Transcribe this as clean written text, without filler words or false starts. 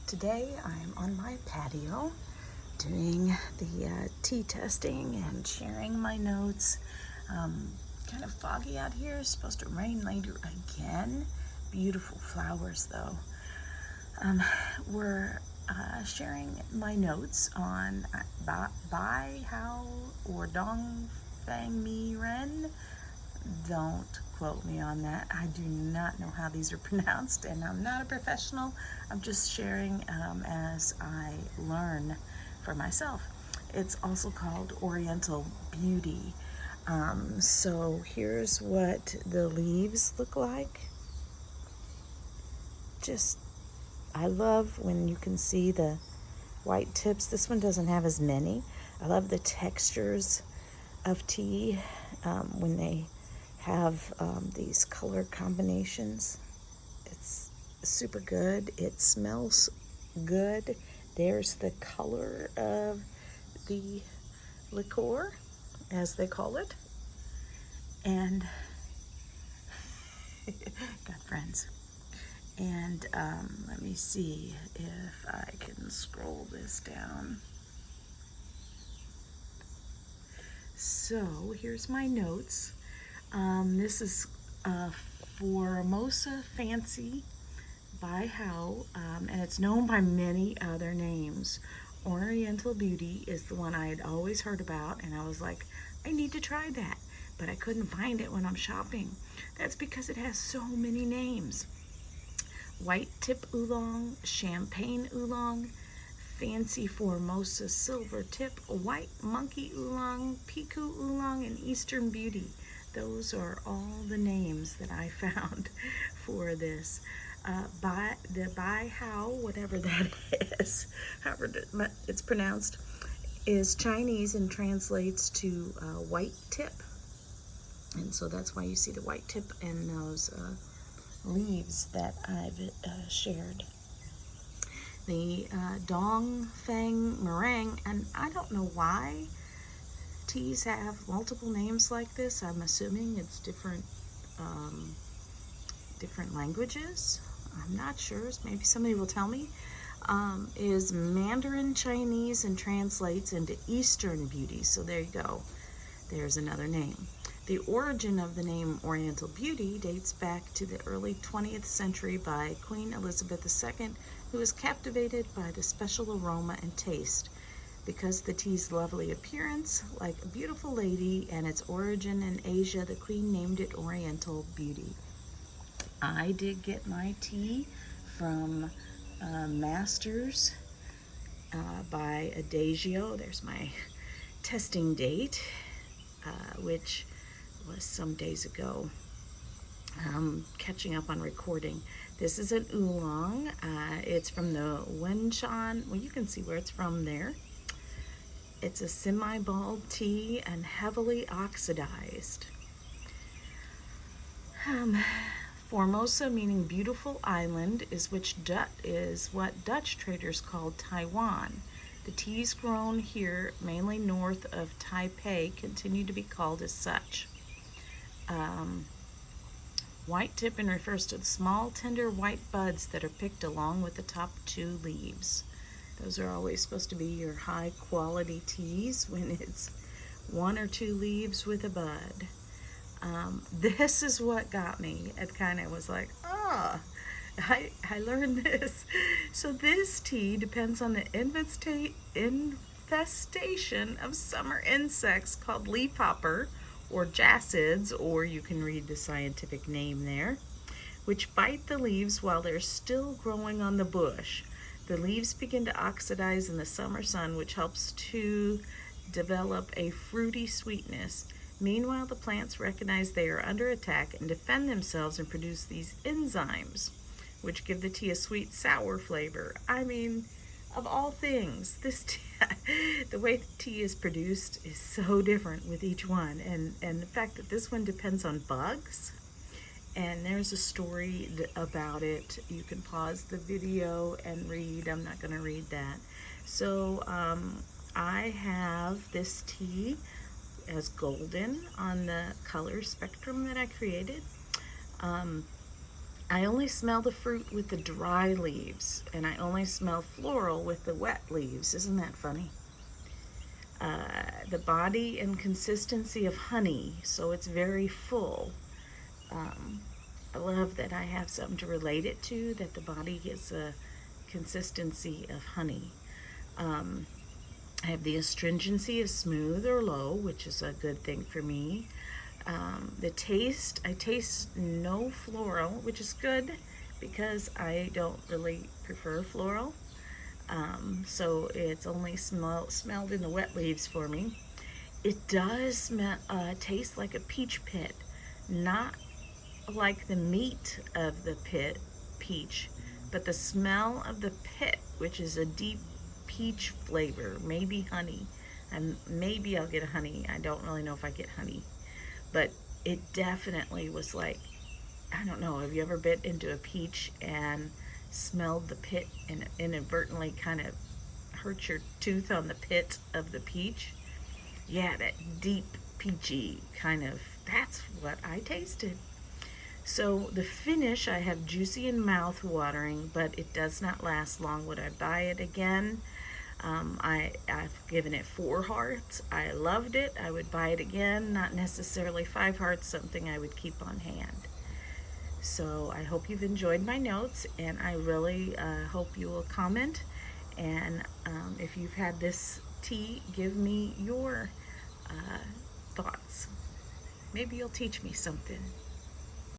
Today I'm on my patio doing the tea testing and sharing my notes. Kind of foggy out here, it's supposed to rain later again. Beautiful flowers though. We're sharing my notes on Bai How or Dong Fang Mi Ren. Don't quote me on that. I do not know how these are pronounced, and I'm not a professional. I'm just sharing as I learn for myself. It's also called Oriental Beauty. So here's what the leaves look like. I love when you can see the white tips. This one doesn't have as many. I love the textures of tea when they have these color combinations. It's super good. It smells good. There's the color of the liqueur, as they call it. And got friends. And let me see if I can scroll this down. So here's my notes. This is Formosa Fancy by How, and it's known by many other names. Oriental Beauty is the one I had always heard about, and I was like, I need to try that, but I couldn't find it when I'm shopping. That's because it has so many names. White Tip Oolong, Champagne Oolong, Fancy Formosa Silver Tip, White Monkey Oolong, Piku Oolong, and Eastern Beauty. Those are all the names that I found for this. Bai How, whatever that is, however it's pronounced, is Chinese and translates to white tip. And so that's why you see the white tip in those leaves that I've shared. The Dong Fang Meringue, and I don't know why teas have multiple names like this. I'm assuming it's different languages. I'm not sure. Maybe somebody will tell me. Is Mandarin Chinese and translates into Eastern Beauty. So there you go. There's another name. The origin of the name Oriental Beauty dates back to the early 20th century by Queen Elizabeth II, who was captivated by the special aroma and taste. Because the tea's lovely appearance, like a beautiful lady, and its origin in Asia, the Queen named it Oriental Beauty. I did get my tea from Masters by Adagio. There's my testing date, which was some days ago. Catching up on recording. This is an oolong. It's from the Wenshan. Well, you can see where it's from there. It's a semi-bald tea and heavily oxidized. Formosa, meaning beautiful island, is what Dutch traders called Taiwan. The teas grown here, mainly north of Taipei, continue to be called as such. White tippin refers to the small, tender white buds that are picked along with the top two leaves. Those are always supposed to be your high quality teas when it's one or two leaves with a bud. This is what got me. It kind of was like, I learned this. So this tea depends on the infestation of summer insects called leafhopper or jacids, or you can read the scientific name there, which bite the leaves while they're still growing on the bush. The leaves begin to oxidize in the summer sun, which helps to develop a fruity sweetness. Meanwhile, the plants recognize they are under attack and defend themselves and produce these enzymes, which give the tea a sweet, sour flavor. I mean, of all things, this tea, the way the tea is produced is so different with each one. And the fact that this one depends on bugs, and there's a story about it. You can pause the video and read. I'm not going to read that. So I have this tea as golden on the color spectrum that I created. I only smell the fruit with the dry leaves, and I only smell floral with the wet leaves. Isn't that funny? The body and consistency of honey, so it's very full. Um, I love that I have something to relate it to, that the body gets a consistency of honey. Um, I have the astringency of smooth or low, which is a good thing for me. The taste, I taste no floral, which is good because I don't really prefer floral. So it's only smelled in the wet leaves for me. It does taste like a peach pit, not like the meat of the peach, but the smell of the pit, which is a deep peach flavor, maybe honey, and maybe I'll get a honey. I don't really know if I get honey, but it definitely was like, I don't know, have you ever bit into a peach and smelled the pit and inadvertently kind of hurt your tooth on the pit of the peach? Yeah, that deep peachy kind of, that's what I tasted. So the finish, I have juicy and mouth watering, but it does not last long. Would I buy it again? I've given it 4 hearts. I loved it. I would buy it again. Not necessarily 5 hearts, something I would keep on hand. So I hope you've enjoyed my notes, and I really hope you will comment. And if you've had this tea, give me your thoughts. Maybe you'll teach me something.